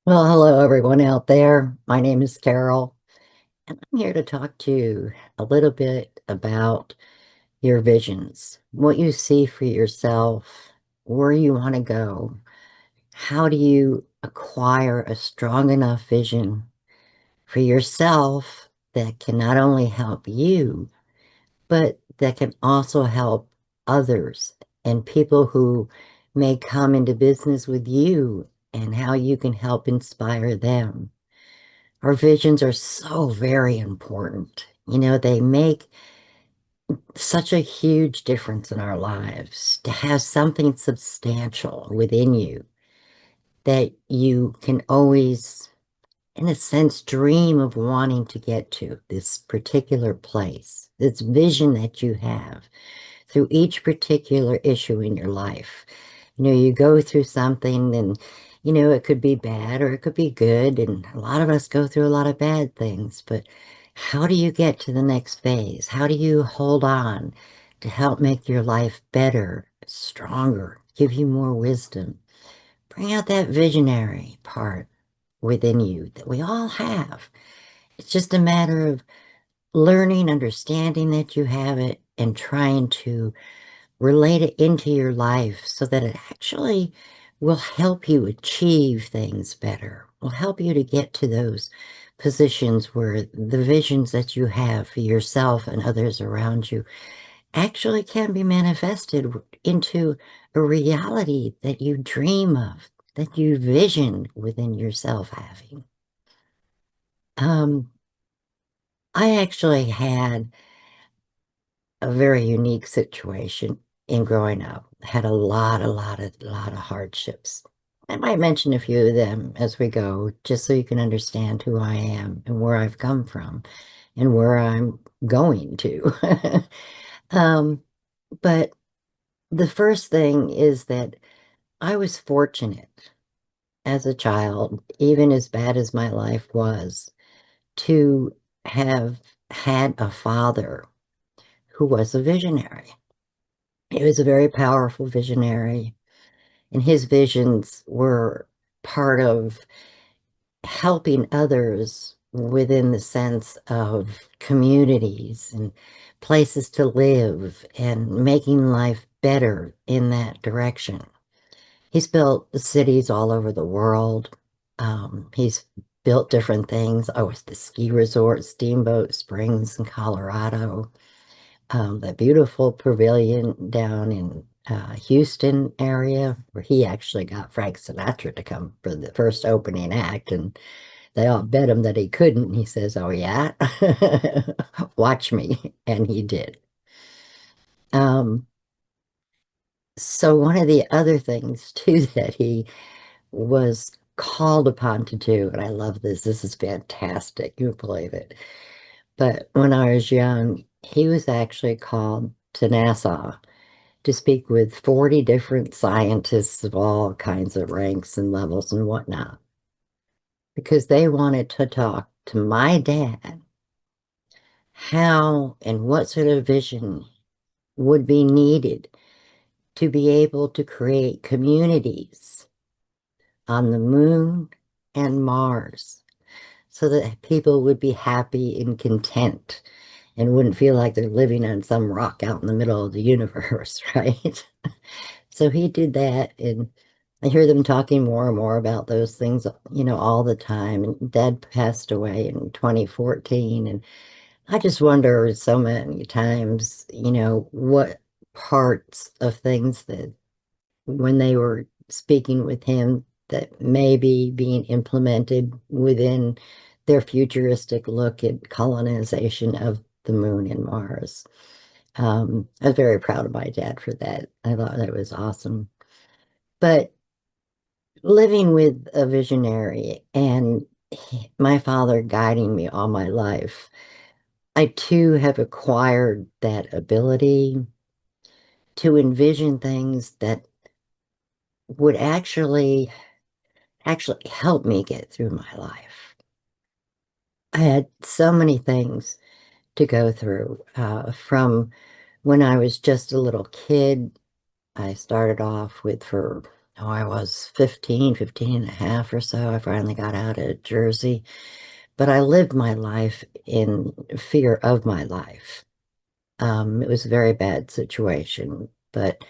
Well, hello everyone out there. My name is Carol, and I'm here to talk to you a little bit about your visions, what you see for yourself, where you want to go. How do you acquire a strong enough vision for yourself that can not only help you, but that can also help others and people who may come into business with you and how you can help inspire them. Our visions are so very important. They make such a huge difference in our lives to have something substantial within you that you can always, in a sense, dream of wanting to get to this particular place, this vision that you have through each particular issue in your life. You go through something and, it could be bad or it could be good. And a lot of us go through a lot of bad things, but how do you get to the next phase? How do you hold on to help make your life better, stronger, give you more wisdom? Bring out that visionary part within you that we all have. It's just a matter of learning, understanding that you have it, and trying to relate it into your life so that it actually will help you achieve things better, will help you to get to those positions where the visions that you have for yourself and others around you actually can be manifested into a reality that you dream of, that you vision within yourself having. Um, I actually had a very unique situation in growing up. Had a lot of hardships. I might mention a few of them as we go, just so you can understand who I am and where I've come from and where I'm going to. Um, but the first thing is that I was fortunate as a child, even as bad as my life was, to have had a father who was a visionary. He was a very powerful visionary, and his visions were part of helping others within the sense of communities and places to live and making life better in that direction. He's built cities all over the world. He's built different things. Oh, it's the ski resort, Steamboat Springs in Colorado, the beautiful pavilion down in Houston area where he actually got Frank Sinatra to come for the first opening act, and they all bet him that he couldn't. He says, "Oh yeah, watch me," and he did. Um, so one of the other things too that he was called upon to do, and I love this. This is fantastic. You won't believe it. But when I was young, he was actually called to NASA to speak with 40 different scientists of all kinds of ranks and levels and whatnot, because they wanted to talk to my dad how and what sort of vision would be needed to be able to create communities on the moon and Mars so that people would be happy and content and wouldn't feel like they're living on some rock out in the middle of the universe, right? So he did that, and I hear them talking more and more about those things, all the time. And Dad passed away in 2014, and I just wonder so many times, what parts of things that when they were speaking with him that may be being implemented within their futuristic look at colonization of the moon and Mars. I was very proud of my dad for that. I thought that was awesome. But living with a visionary and my father guiding me all my life, I too have acquired that ability to envision things that would actually help me get through my life. I had so many things to go through from when I was just a little kid. I started off with for oh, I was 15 and a half or so. I finally got out of Jersey, but I lived my life in fear of my life. It was a very bad situation, but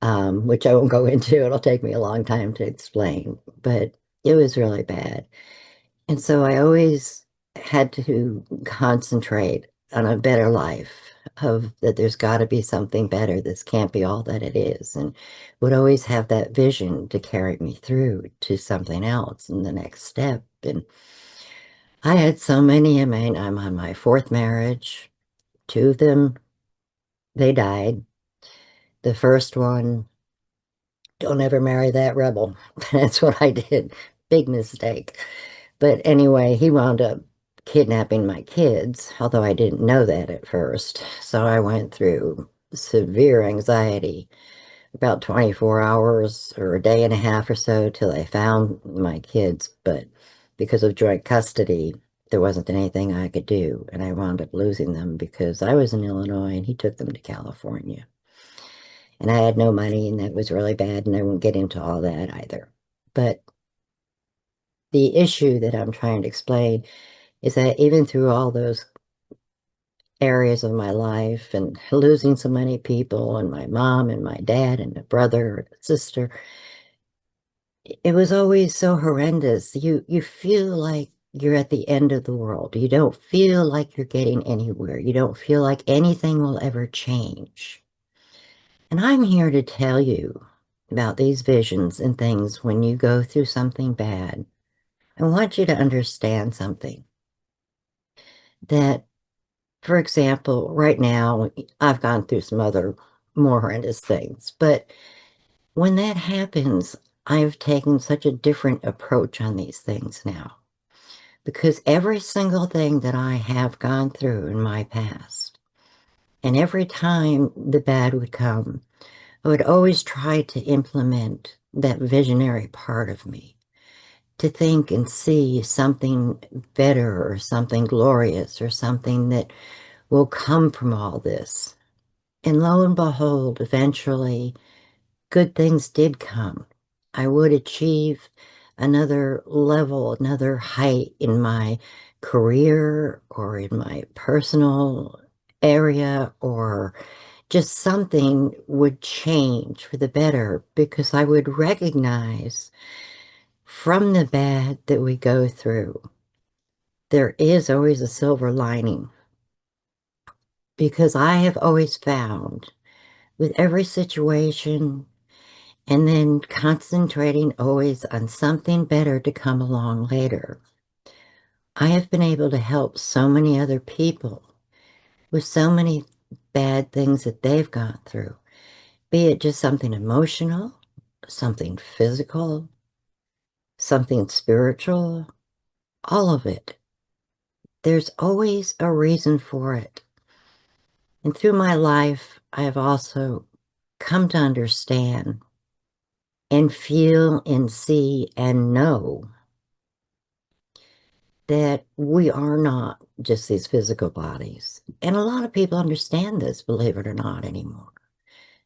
which I won't go into. It'll take me a long time to explain, but it was really bad. And so I always had to concentrate on a better life, of that there's got to be something better. This can't be all that it is. And would always have that vision to carry me through to something else and the next step. And I had so many. I mean, I'm on my fourth marriage. Two of them, they died. The first one, don't ever marry that rebel. That's what I did. Big mistake. But anyway, he wound up kidnapping my kids, although I didn't know that at first. So I went through severe anxiety, about 24 hours or a day and a half or so till I found my kids. But because of joint custody, there wasn't anything I could do. And I wound up losing them because I was in Illinois and he took them to California. And I had no money, and that was really bad. And I won't get into all that either. But the issue that I'm trying to explain is that even through all those areas of my life and losing so many people and my mom and my dad and a brother and a sister, it was always so horrendous. You feel like you're at the end of the world. You don't feel like you're getting anywhere. You don't feel like anything will ever change. And I'm here to tell you about these visions and things when you go through something bad. I want you to understand something that, for example, right now, I've gone through some other more horrendous things, but when that happens, I've taken such a different approach on these things now because every single thing that I have gone through in my past, and every time the bad would come, I would always try to implement that visionary part of me, to think and see something better or something glorious or something that will come from all this. And lo and behold, eventually, good things did come. I would achieve another level, another height in my career or in my personal area, or just something would change for the better because I would recognize from the bad that we go through, there is always a silver lining. Because I have always found with every situation, and then concentrating always on something better to come along later, I have been able to help so many other people with so many bad things that they've gone through, be it just something emotional, something physical, something spiritual, all of it. There's always a reason for it. And through my life, I have also come to understand and feel and see and know that we are not just these physical bodies. And a lot of people understand this, believe it or not, anymore.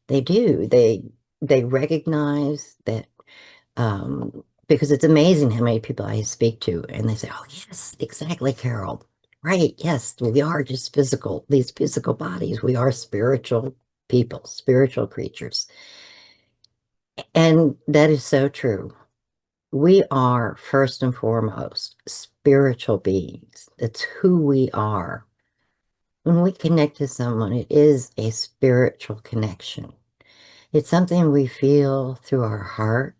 They do. They recognize that, because it's amazing how many people I speak to and they say, "Oh, yes, exactly, Carol. Right, yes, we are just physical, these physical bodies. We are spiritual people, spiritual creatures." And that is so true. We are, first and foremost, spiritual beings. It's who we are. When we connect to someone, it is a spiritual connection. It's something we feel through our heart,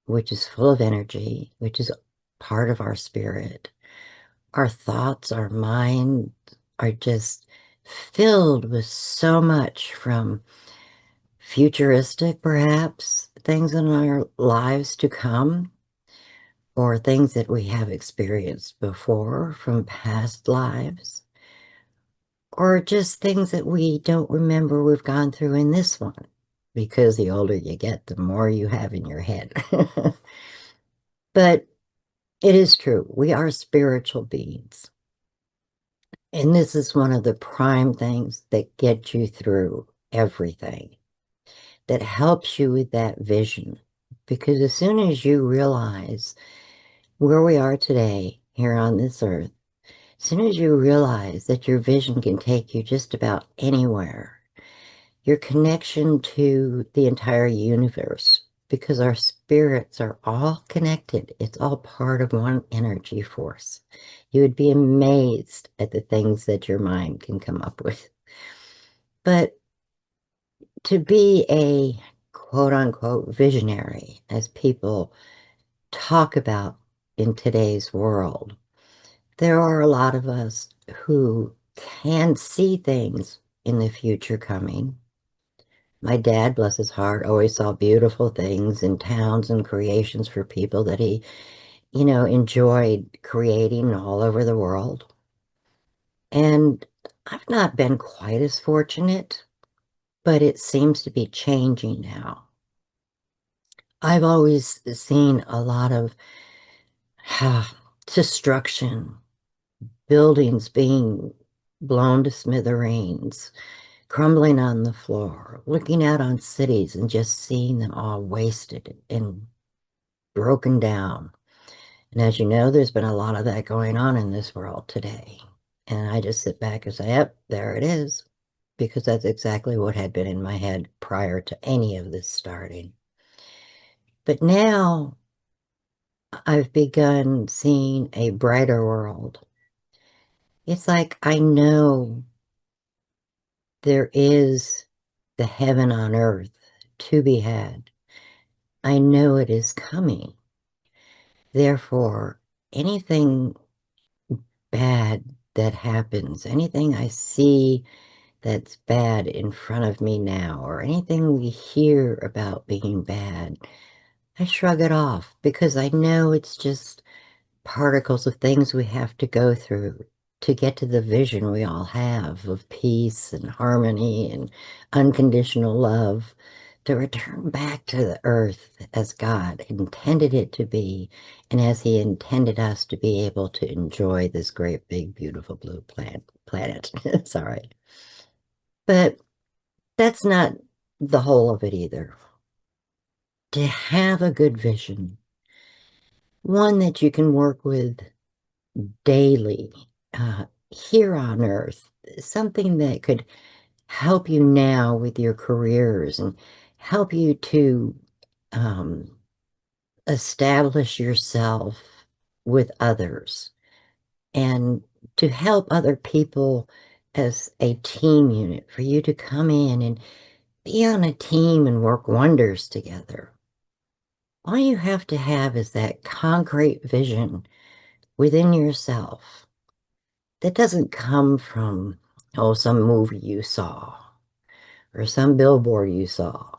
which is full of energy, which is part of our spirit. Our thoughts, our mind are just filled with so much, from futuristic, perhaps, things in our lives to come, or things that we have experienced before from past lives, or just things that we don't remember we've gone through in this one, because the older you get, the more you have in your head. But it is true, we are spiritual beings. And this is one of the prime things that get you through everything, that helps you with that vision. because as soon as you realize where we are today here on this earth, as soon as you realize that your vision can take you just about anywhere, your connection to the entire universe, because our spirits are all connected. It's all part of one energy force. You would be amazed at the things that your mind can come up with. But to be a quote unquote visionary, as people talk about in today's world, there are a lot of us who can see things in the future coming. My dad, bless his heart, always saw beautiful things in towns and creations for people that he, enjoyed creating all over the world. And I've not been quite as fortunate, but it seems to be changing now. I've always seen a lot of destruction, buildings being blown to smithereens, crumbling on the floor, looking out on cities and just seeing them all wasted and broken down. And as you know, there's been a lot of that going on in this world today. And I just sit back and say, yep, there it is, because that's exactly what had been in my head prior to any of this starting. But now I've begun seeing a brighter world. It's like I know there is the heaven on earth to be had. I know it is coming. Therefore, anything bad that happens, anything I see that's bad in front of me now, or anything we hear about being bad, I shrug it off because I know it's just particles of things we have to go through to get to the vision we all have of peace and harmony and unconditional love, to return back to the earth as God intended it to be and as He intended us to be able to enjoy this great, big, beautiful blue planet. Sorry. But that's not the whole of it either. To have a good vision, one that you can work with daily, here on earth, something that could help you now with your careers and help you to um, establish yourself with others and to help other people as a team unit, for you to come in and be on a team and work wonders together. All you have to have is that concrete vision within yourself that doesn't come from, oh, some movie you saw or some billboard you saw.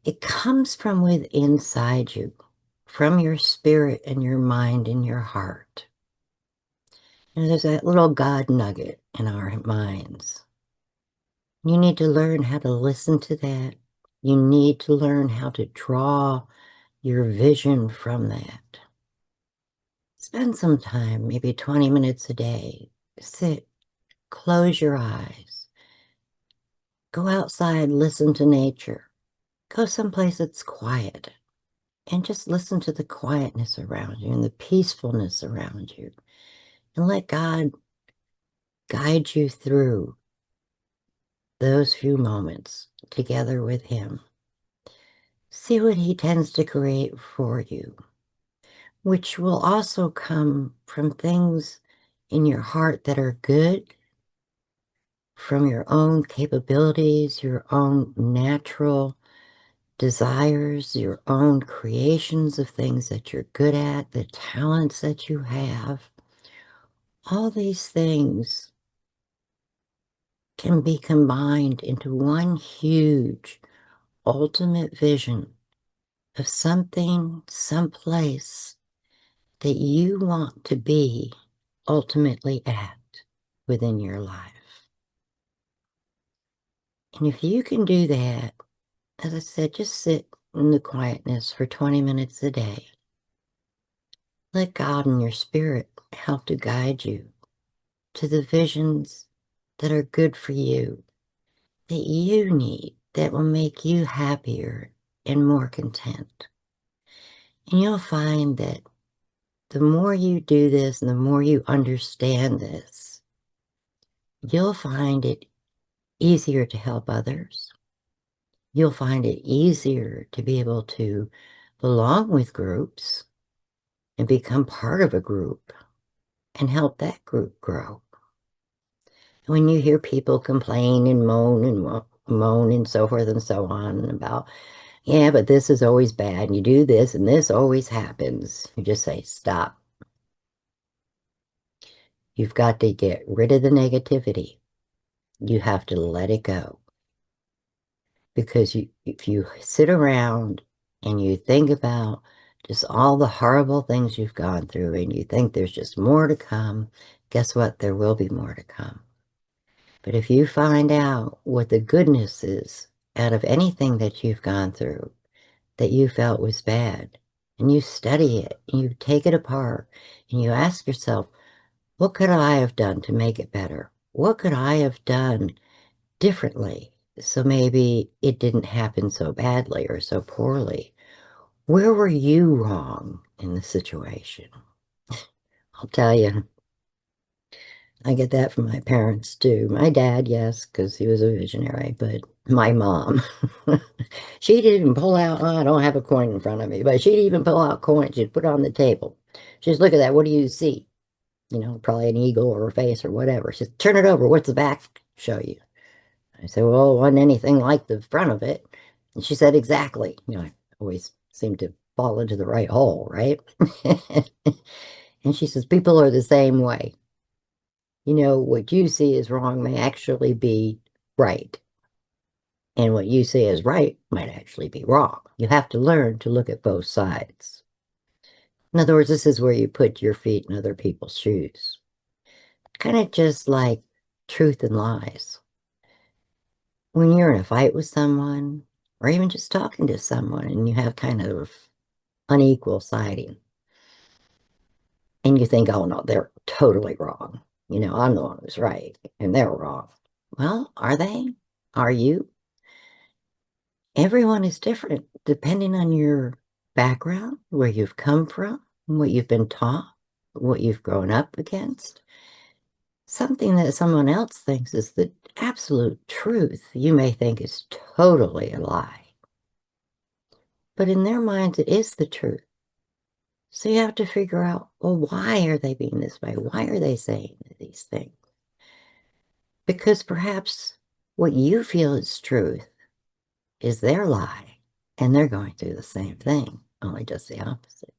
It comes from within inside you, from your spirit and your mind and your heart. And there's that little God nugget in our minds. You need to learn how to listen to that. You need to learn how to draw your vision from that. Spend some time, maybe 20 minutes a day. Sit, close your eyes. Go outside, listen to nature. Go someplace that's quiet and just listen to the quietness around you and the peacefulness around you. And let God guide you through those few moments together with Him. See what He tends to create for you, which will also come from things in your heart that are good, from your own capabilities, your own natural desires, your own creations of things that you're good at, the talents that you have. All these things can be combined into one huge ultimate vision of something, someplace that you want to be ultimately at within your life. And if you can do that, as I said, just sit in the quietness for 20 minutes a day. Let God and your spirit help to guide you to the visions that are good for you, that you need, that will make you happier and more content. And you'll find that the more you do this and the more you understand this, you'll find it easier to help others. You'll find it easier to be able to belong with groups and become part of a group and help that group grow. When you hear people complain and moan and so forth and so on about, yeah, but this is always bad and you do this and this always happens, you just say, stop. You've got to get rid of the negativity. You have to let it go. Because if you sit around and you think about just all the horrible things you've gone through and you think there's just more to come, guess what? There will be more to come. But if you find out what the goodness is out of anything that you've gone through that you felt was bad, and you study it, and you take it apart, and you ask yourself, what could I have done to make it better? What could I have done differently so maybe it didn't happen so badly or so poorly? Where were you wrong in the situation? I'll tell you, I get that from my parents too. My dad, yes, because he was a visionary, but my mom, she'd even pull out, oh, I don't have a coin in front of me, but she'd even pull out coins. She'd put it on the table. She'd just look at that. What do you see? You know, probably an eagle or a face or whatever. She said, turn it over. What's the back show you? I said, well, it wasn't anything like the front of it. And she said, exactly. You know, I always seem to fall into the right hole, right? And she says, people are the same way. You know, what you see is wrong may actually be right. And what you see as right might actually be wrong. You have to learn to look at both sides. In other words, this is where you put your feet in other people's shoes. Kind of just like truth and lies. When you're in a fight with someone, or even just talking to someone, and you have kind of unequal siding, and you think, oh no, they're totally wrong. You know, I'm the one who's right, and they're wrong. Well, are they? Are you? Everyone is different depending on your background, where you've come from, what you've been taught, what you've grown up against. Something that someone else thinks is the absolute truth, you may think is totally a lie. But in their minds, it is the truth. So you have to figure out, well, why are they being this way? Why are they saying these things? Because perhaps what you feel is truth is their lie, and they're going through the same thing, only just the opposite.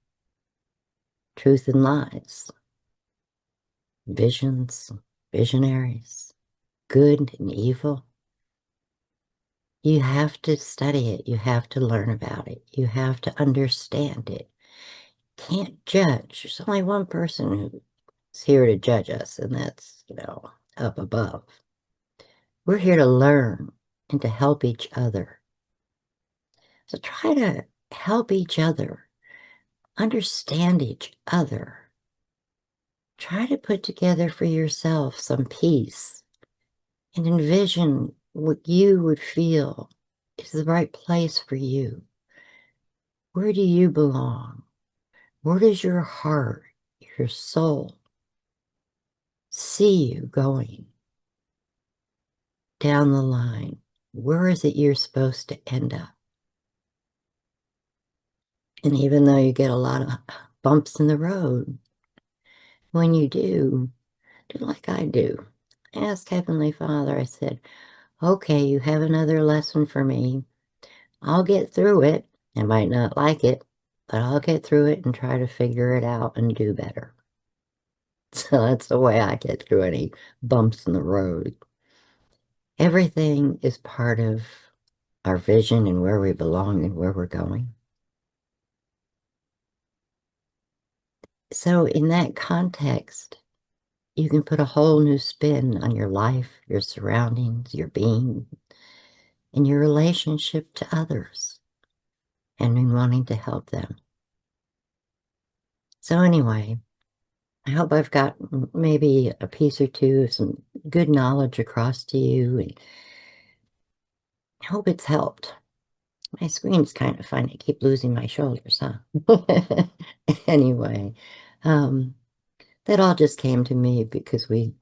Truth and lies, visions, visionaries, good and evil. You have to study it. You have to learn about it. You have to understand it. Can't judge. There's only one person who's here to judge us, and that's, you know, up above. We're here to learn and to help each other. So try to help each other, understand each other. Try to put together for yourself some peace and envision what you would feel is the right place for you. Where do you belong? Where does your heart, your soul see you going down the line? Where is it you're supposed to end up? And even though you get a lot of bumps in the road, when you do like I do. Ask Heavenly Father, I said, okay, you have another lesson for me. I'll get through it. I might not like it, but I'll get through it and try to figure it out and do better. So that's the way I get through any bumps in the road. Everything is part of our vision and where we belong and where we're going. So in that context, you can put a whole new spin on your life, your surroundings, your being, and your relationship to others, and in wanting to help them. So anyway, I hope I've got maybe a piece or two of some good knowledge across to you, and I hope it's helped. My screen's kind of funny. I keep losing my shoulders, huh? Anyway, um, that all just came to me because we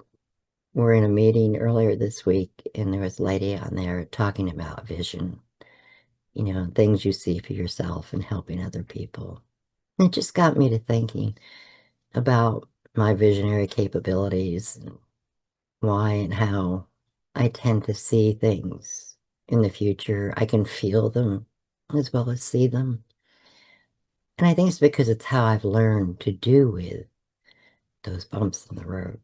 were in a meeting earlier this week and there was a lady on there talking about vision, things you see for yourself and helping other people. It just got me to thinking about my visionary capabilities and why and how I tend to see things in the future. I can feel them as well as see them. And I think it's because it's how I've learned to do with those bumps in the road.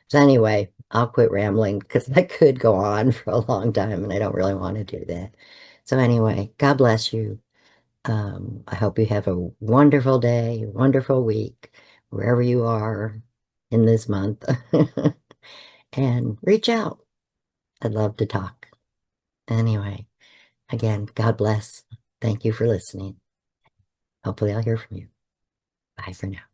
So anyway, I'll quit rambling because I could go on for a long time and I don't really want to do that. So anyway, God bless you. I hope you have a wonderful day, wonderful week, wherever you are in this month. And reach out. I'd love to talk. Anyway, again, God bless. Thank you for listening. Hopefully I'll hear from you. Bye for now.